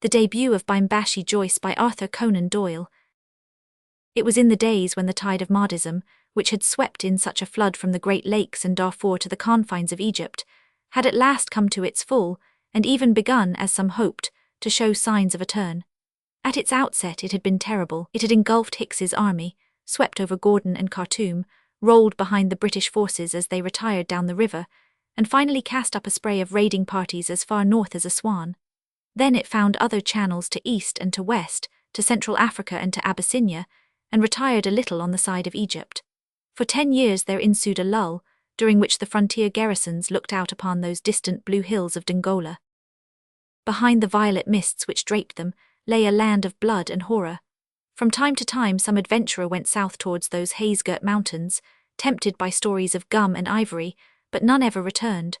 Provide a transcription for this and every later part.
the debut of Bimbashi Joyce by Arthur Conan Doyle. It was in the days when the tide of Mahdism, which had swept in such a flood from the Great Lakes and Darfur to the confines of Egypt, had at last come to its full, and even begun, as some hoped, to show signs of a turn. At its outset it had been terrible. It had engulfed Hicks's army, swept over Gordon and Khartoum, rolled behind the British forces as they retired down the river, and finally cast up a spray of raiding parties as far north as Aswan. Then it found other channels to east and to west, to Central Africa and to Abyssinia, and retired a little on the side of Egypt. For 10 years there ensued a lull, during which the frontier garrisons looked out upon those distant blue hills of Dongola. Behind the violet mists which draped them lay a land of blood and horror. From time to time some adventurer went south towards those haze-girt mountains, tempted by stories of gum and ivory, but none ever returned.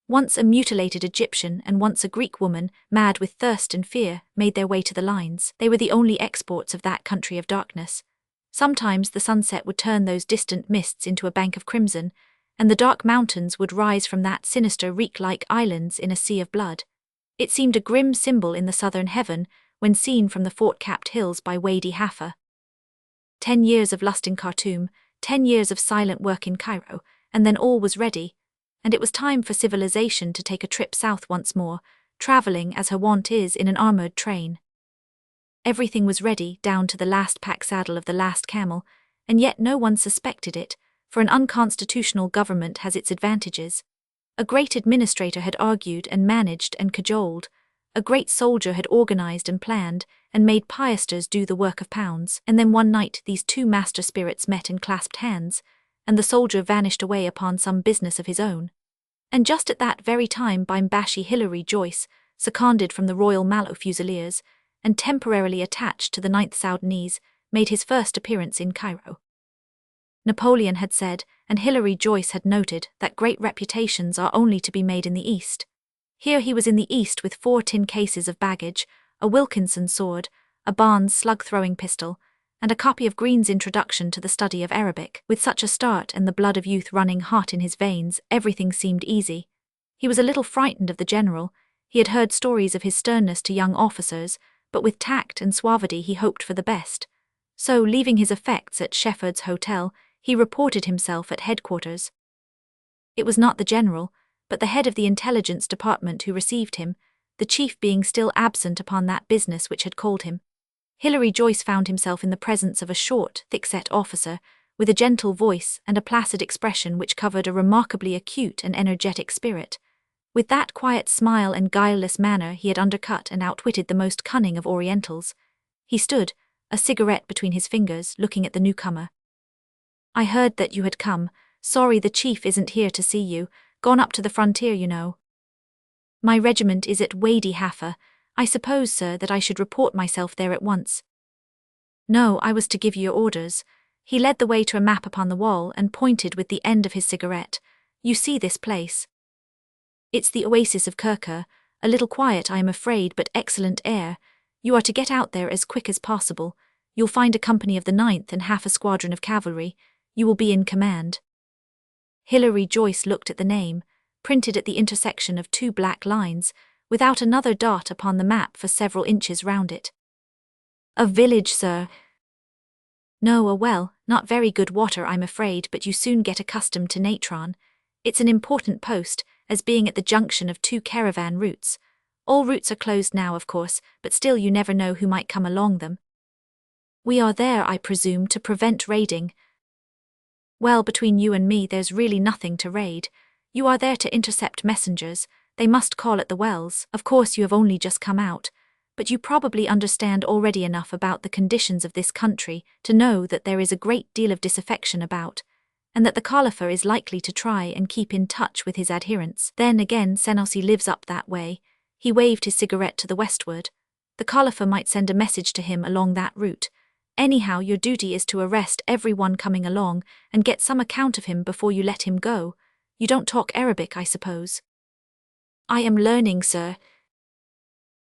Once a mutilated Egyptian and once a Greek woman, mad with thirst and fear, made their way to the lines. They were the only exports of that country of darkness. Sometimes the sunset would turn those distant mists into a bank of crimson, and the dark mountains would rise from that sinister reek-like islands in a sea of blood. It seemed a grim symbol in the southern heaven when seen from the fort-capped hills by Wadi Halfa. 10 years of lust in Khartoum, 10 years of silent work in Cairo, and then all was ready, and it was time for civilization to take a trip south once more, travelling as her wont is in an armoured train. Everything was ready, down to the last pack saddle of the last camel, and yet no one suspected it, for an unconstitutional government has its advantages. A great administrator had argued and managed and cajoled. A great soldier had organised and planned, and made piasters do the work of pounds. And then one night these two master spirits met and clasped hands, and the soldier vanished away upon some business of his own. And just at that very time Bimbashi Joyce, seconded from the Royal Mallow Fusiliers, and temporarily attached to the 9th Sudanese, made his first appearance in Cairo. Napoleon had said, and Hilary Joyce had noted, that great reputations are only to be made in the East. Here he was in the East with 4 tin cases of baggage, a Wilkinson sword, a Barnes slug-throwing pistol, and a copy of Green's Introduction to the Study of Arabic. With such a start and the blood of youth running hot in his veins, everything seemed easy. He was a little frightened of the general. He had heard stories of his sternness to young officers, but with tact and suavity he hoped for the best. So, leaving his effects at Shefford's Hotel, he reported himself at headquarters. It was not the general, but the head of the intelligence department who received him, the chief being still absent upon that business which had called him. Hilary Joyce found himself in the presence of a short, thick-set officer, with a gentle voice and a placid expression which covered a remarkably acute and energetic spirit. With that quiet smile and guileless manner he had undercut and outwitted the most cunning of Orientals. He stood, a cigarette between his fingers, looking at the newcomer. "I heard that you had come. Sorry the chief isn't here to see you. Gone up to the frontier, you know." "My regiment is at Wadi Halfa. I suppose, sir, that I should report myself there at once." "No, I was to give you your orders." He led the way to a map upon the wall and pointed with the end of his cigarette. "You see this place? It's the oasis of Kirkur, a little quiet, I am afraid, but excellent air. You are to get out there as quick as possible. You'll find a company of the 9th and half a squadron of cavalry. You will be in command." Hilary Joyce looked at the name, printed at the intersection of 2 black lines, without another dot upon the map for several inches round it. "A village, sir." "No, a well, not very good water, I'm afraid, but you soon get accustomed to natron. It's an important post, as being at the junction of 2 caravan routes. All routes are closed now, of course, but still you never know who might come along them." "We are there, I presume, to prevent raiding." "Well, between you and me there's really nothing to raid. You are there to intercept messengers. They must call at the wells. Of course you have only just come out, but you probably understand already enough about the conditions of this country to know that there is a great deal of disaffection about, and that the Khalifa is likely to try and keep in touch with his adherents. Then again, Senussi lives up that way." He waved his cigarette to the westward. "The Khalifa might send a message to him along that route. Anyhow, your duty is to arrest everyone coming along and get some account of him before you let him go. You don't talk Arabic, I suppose?" "I am learning, sir."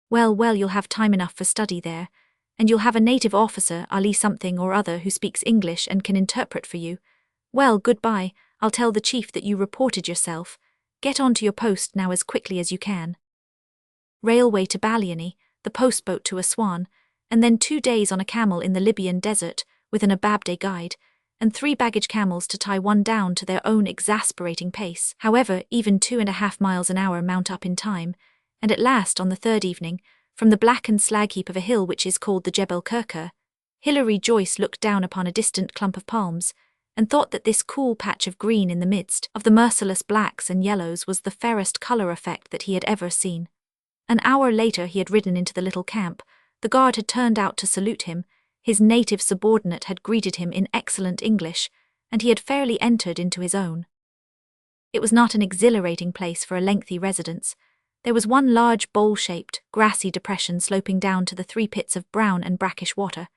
Well, you'll have time enough for study there, and you'll have a native officer, Ali something or other, who speaks English and can interpret for you. Well, goodbye. I'll tell the chief that you reported yourself. Get on to your post now as quickly as you can. Railway to Baliani, the postboat to Aswan, and then 2 days on a camel in the Libyan desert, with an Ababde guide, and 3 baggage camels to tie one down to their own exasperating pace. However, even 2.5 miles an hour mount up in time, and at last, on the 3rd evening, from the blackened slag heap of a hill which is called the Jebel Kirka, Hilary Joyce looked down upon a distant clump of palms, and thought that this cool patch of green in the midst of the merciless blacks and yellows was the fairest colour effect that he had ever seen. An hour later he had ridden into the little camp. The guard had turned out to salute him, his native subordinate had greeted him in excellent English, and he had fairly entered into his own. It was not an exhilarating place for a lengthy residence. There was one large bowl-shaped, grassy depression sloping down to the 3 pits of brown and brackish water.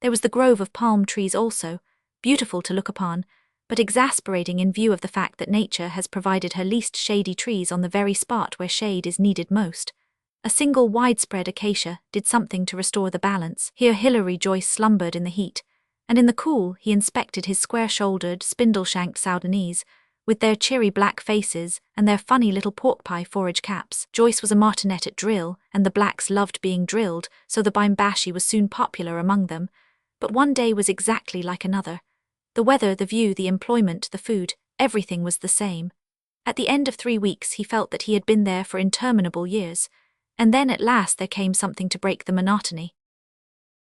There was the grove of palm trees also, beautiful to look upon, but exasperating in view of the fact that nature has provided her least shady trees on the very spot where shade is needed most. A single widespread acacia did something to restore the balance. Here Hilary Joyce slumbered in the heat, and in the cool he inspected his square-shouldered, spindle-shanked Sudanese, with their cheery black faces and their funny little pork-pie forage caps. Joyce was a martinet at drill, and the blacks loved being drilled, so the Bimbashi was soon popular among them. But one day was exactly like another. The weather, the view, the employment, the food, everything was the same. At the end of 3 weeks he felt that he had been there for interminable years, and then at last there came something to break the monotony.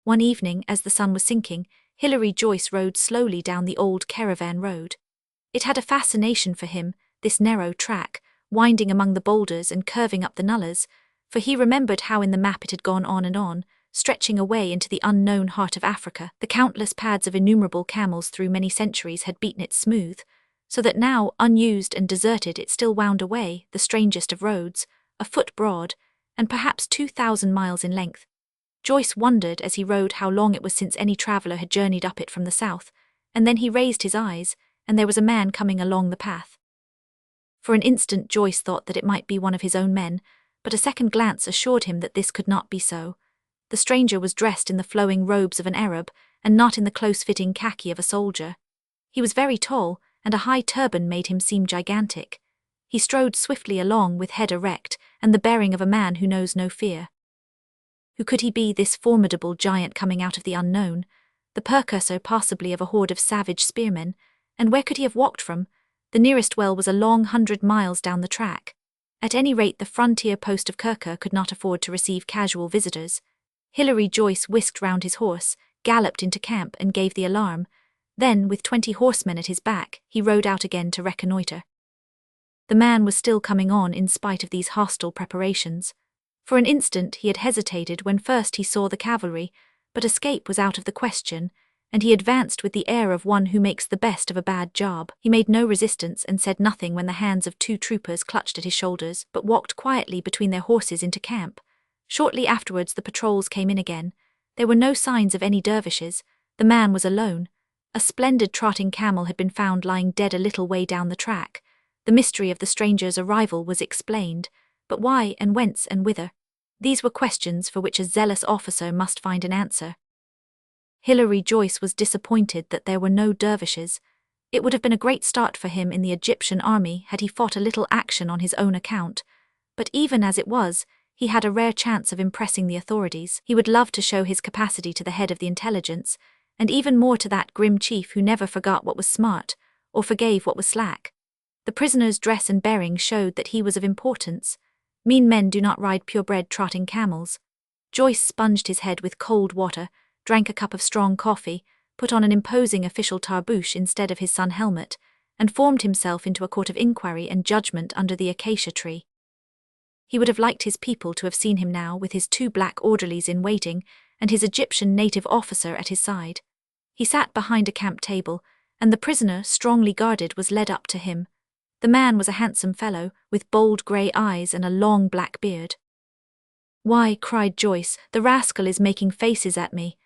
One evening, as the sun was sinking, Hilary Joyce rode slowly down the old caravan road. It had a fascination for him, this narrow track, winding among the boulders and curving up the nullahs, for he remembered how in the map it had gone on, stretching away into the unknown heart of Africa. The countless pads of innumerable camels through many centuries had beaten it smooth, so that now, unused and deserted, it still wound away, the strangest of roads, a foot broad, and perhaps 2,000 miles in length. Joyce wondered as he rode how long it was since any traveller had journeyed up it from the south, and then he raised his eyes, and there was a man coming along the path. For an instant Joyce thought that it might be one of his own men, but a second glance assured him that this could not be so. The stranger was dressed in the flowing robes of an Arab, and not in the close-fitting khaki of a soldier. He was very tall, and a high turban made him seem gigantic. He strode swiftly along with head erect, and the bearing of a man who knows no fear. Who could he be, this formidable giant coming out of the unknown, the precursor possibly of a horde of savage spearmen, and where could he have walked from? The nearest well was a long 100 miles down the track. At any rate, the frontier post of Kirka could not afford to receive casual visitors. Hilary Joyce whisked round his horse, galloped into camp and gave the alarm. Then, with 20 horsemen at his back, he rode out again to reconnoitre. The man was still coming on in spite of these hostile preparations. For an instant he had hesitated when first he saw the cavalry, but escape was out of the question, and he advanced with the air of one who makes the best of a bad job. He made no resistance and said nothing when the hands of 2 troopers clutched at his shoulders, but walked quietly between their horses into camp. Shortly afterwards the patrols came in again. There were no signs of any dervishes. The man was alone. A splendid trotting camel had been found lying dead a little way down the track. The mystery of the stranger's arrival was explained, but why and whence and whither? These were questions for which a zealous officer must find an answer. Hilary Joyce was disappointed that there were no dervishes. It would have been a great start for him in the Egyptian army had he fought a little action on his own account, but even as it was, he had a rare chance of impressing the authorities. He would love to show his capacity to the head of the intelligence, and even more to that grim chief who never forgot what was smart, or forgave what was slack. The prisoner's dress and bearing showed that he was of importance. Mean men do not ride purebred trotting camels. Joyce sponged his head with cold water, drank a cup of strong coffee, put on an imposing official tarbouche instead of his sun helmet, and formed himself into a court of inquiry and judgment under the acacia tree. He would have liked his people to have seen him now with his 2 black orderlies in waiting and his Egyptian native officer at his side. He sat behind a camp table, and the prisoner, strongly guarded, was led up to him. The man was a handsome fellow, with bold grey eyes and a long black beard. "Why," cried Joyce, "the rascal is making faces at me."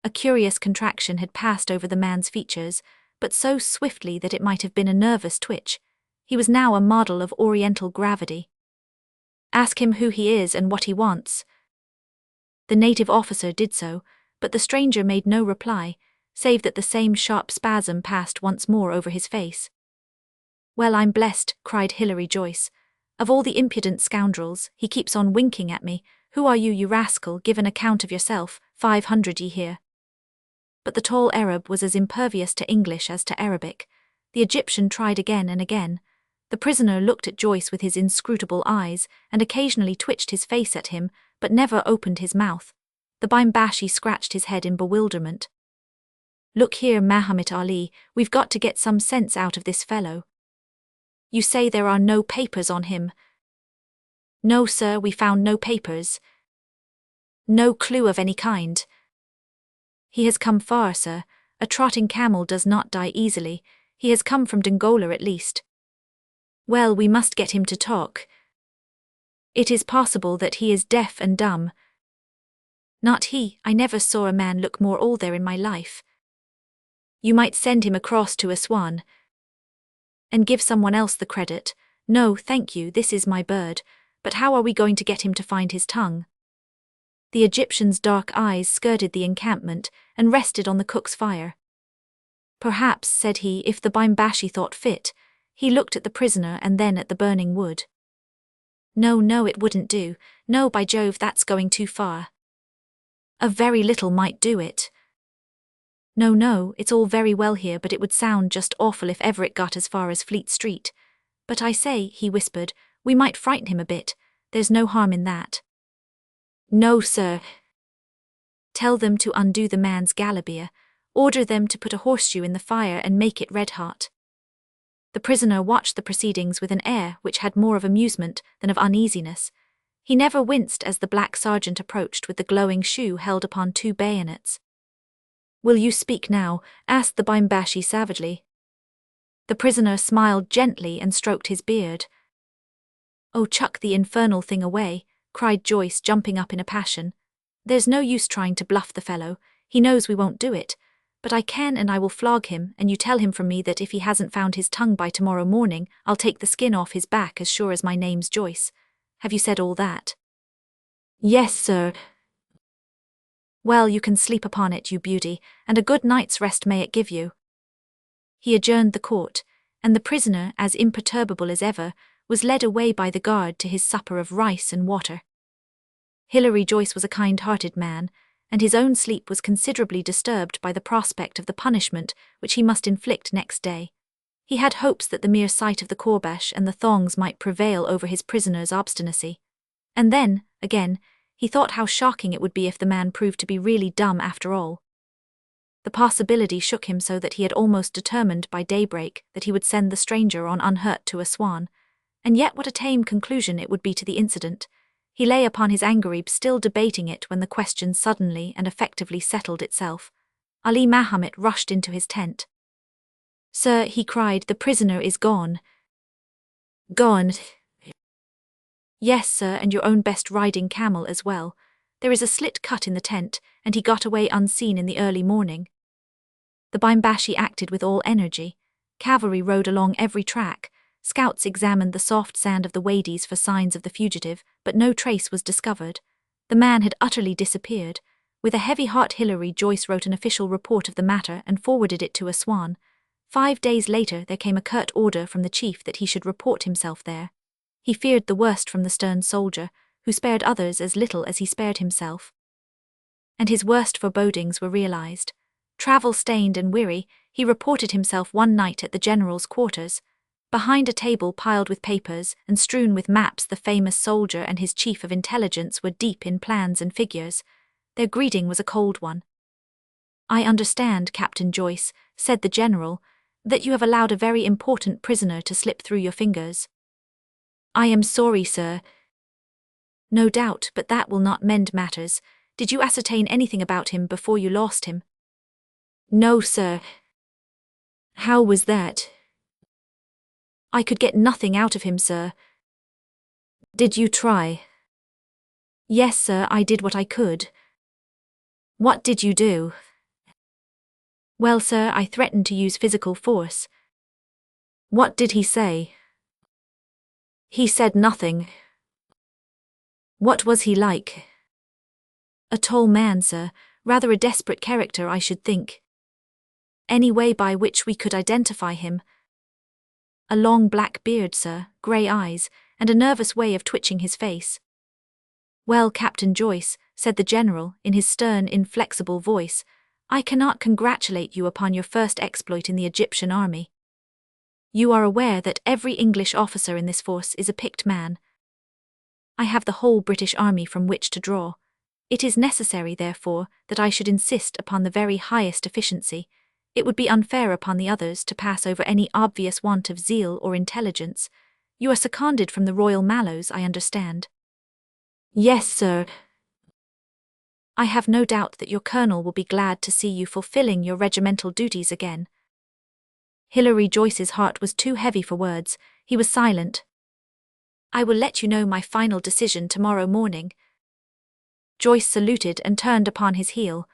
A curious contraction had passed over the man's features, but so swiftly that it might have been a nervous twitch. He was now a model of oriental gravity. "Ask him who he is and what he wants." The native officer did so, but the stranger made no reply, save that the same sharp spasm passed once more over his face. "Well, I'm blessed," cried Hilary Joyce. "Of all the impudent scoundrels, he keeps on winking at me. Who are you, you rascal? Give an account of yourself. 500 ye hear. But the tall Arab was as impervious to English as to Arabic. The Egyptian tried again and again. The prisoner looked at Joyce with his inscrutable eyes, and occasionally twitched his face at him, but never opened his mouth. The Bimbashi scratched his head in bewilderment. Look here, Muhammad Ali, we've got to get some sense out of this fellow. You say there are no papers on him? No, sir, we found no papers. No clue of any kind. He has come far, sir. A trotting camel does not die easily. He has come from Dongola at least. Well, we must get him to talk. It is possible that he is deaf and dumb. Not he, I never saw a man look more old there in my life. You might send him across to Aswan and give someone else the credit. No, thank you, this is my bird, but how are we going to get him to find his tongue? The Egyptian's dark eyes skirted the encampment and rested on the cook's fire. Perhaps, said he, if the Bimbashi thought fit. He looked at the prisoner and then at the burning wood. No, it wouldn't do. No, by Jove, that's going too far. A very little might do it. No, it's all very well here, but it would sound just awful if ever it got as far as Fleet Street. But I say, he whispered, we might frighten him a bit. There's no harm in that. No, sir. Tell them to undo the man's galabeer. Order them to put a horseshoe in the fire and make it red hot. The prisoner watched the proceedings with an air which had more of amusement than of uneasiness. He never winced as the black sergeant approached with the glowing shoe held upon 2 bayonets. Will you speak now? Asked the Bimbashi savagely. The prisoner smiled gently and stroked his beard. Oh, chuck the infernal thing away, cried Joyce, jumping up in a passion. There's no use trying to bluff the fellow. He knows we won't do it. But I can, and I will flog him, and you tell him from me that if he hasn't found his tongue by tomorrow morning, I'll take the skin off his back as sure as my name's Joyce. Have you said all that? Yes, sir. Well, you can sleep upon it, you beauty, and a good night's rest may it give you. He adjourned the court, and the prisoner, as imperturbable as ever, was led away by the guard to his supper of rice and water. Hilary Joyce was a kind-hearted man, and his own sleep was considerably disturbed by the prospect of the punishment which he must inflict next day. He had hopes that the mere sight of the courbash and the thongs might prevail over his prisoner's obstinacy. And then, again, he thought how shocking it would be if the man proved to be really dumb after all. The possibility shook him so that he had almost determined by daybreak that he would send the stranger on unhurt to Aswan. And yet what a tame conclusion it would be to the incident. He lay upon his angarib still debating it when the question suddenly and effectively settled itself. Ali Mahomet rushed into his tent. Sir, he cried, the prisoner is gone. Gone? Yes, sir, and your own best riding camel as well. There is a slit cut in the tent, and he got away unseen in the early morning. The Bimbashi acted with all energy. Cavalry rode along every track. Scouts examined the soft sand of the wadis for signs of the fugitive, but no trace was discovered. The man had utterly disappeared. With a heavy heart, Hilary Joyce wrote an official report of the matter and forwarded it to Aswan. 5 days later there came a curt order from the chief that he should report himself there. He feared the worst from the stern soldier, who spared others as little as he spared himself. And his worst forebodings were realized. Travel-stained and weary, he reported himself one night at the general's quarters. Behind a table piled with papers and strewn with maps, the famous soldier and his chief of intelligence were deep in plans and figures. Their greeting was a cold one. I understand, Captain Joyce, said the general, that you have allowed a very important prisoner to slip through your fingers. I am sorry, sir. No doubt, but that will not mend matters. Did you ascertain anything about him before you lost him? No, sir. How was that? I could get nothing out of him, sir. Did you try? Yes, sir, I did what I could. What did you do? Well, sir, I threatened to use physical force. What did he say? He said nothing. What was he like? A tall man, sir, rather a desperate character, I should think. Any way by which we could identify him? A long black beard, sir, grey eyes, and a nervous way of twitching his face. Well, Captain Joyce, said the general, in his stern, inflexible voice, I cannot congratulate you upon your first exploit in the Egyptian army. You are aware that every English officer in this force is a picked man. I have the whole British army from which to draw. It is necessary, therefore, that I should insist upon the very highest efficiency. It would be unfair upon the others to pass over any obvious want of zeal or intelligence. You are seconded from the Royal Mallows, I understand. Yes, sir. I have no doubt that your colonel will be glad to see you fulfilling your regimental duties again. Hilary Joyce's heart was too heavy for words. He was silent. I will let you know my final decision tomorrow morning. Joyce saluted and turned upon his heel.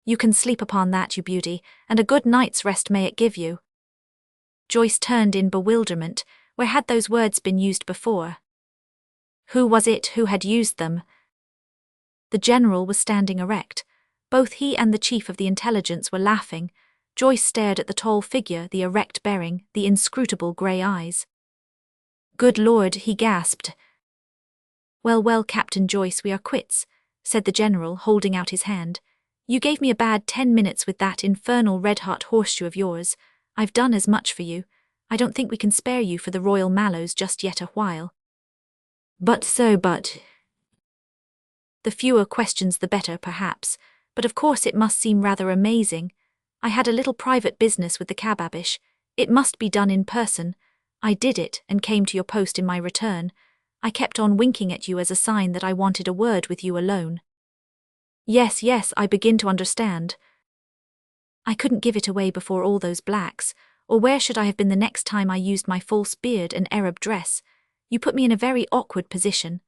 You can sleep upon that, you beauty, and a good night's rest may it give you. Joyce turned in bewilderment. Where had those words been used before? Who was it who had used them? The general was standing erect. Both he and the chief of the intelligence were laughing. Joyce stared at the tall figure, the erect bearing, the inscrutable grey eyes. Good Lord, he gasped. Well, Captain Joyce, we are quits, said the general, holding out his hand. You gave me a bad 10 minutes with that infernal red-hot horseshoe of yours. I've done as much for you. I don't think we can spare you for the Royal Mallows just yet a while. But. The fewer questions the better, perhaps, but of course it must seem rather amazing. I had a little private business with the Kababish. It must be done in person. I did it and came to your post in my return. I kept on winking at you as a sign that I wanted a word with you alone. Yes, I begin to understand. I couldn't give it away before all those blacks, or where should I have been the next time I used my false beard and Arab dress? You put me in a very awkward position.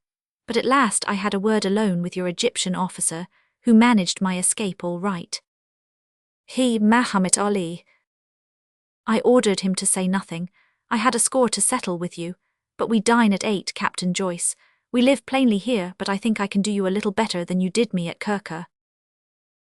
But at last I had a word alone with your Egyptian officer, who managed my escape all right. He, Muhammad Ali. I ordered him to say nothing. I had a score to settle with you. But we dine at 8, Captain Joyce. We live plainly here, but I think I can do you a little better than you did me at Kirka.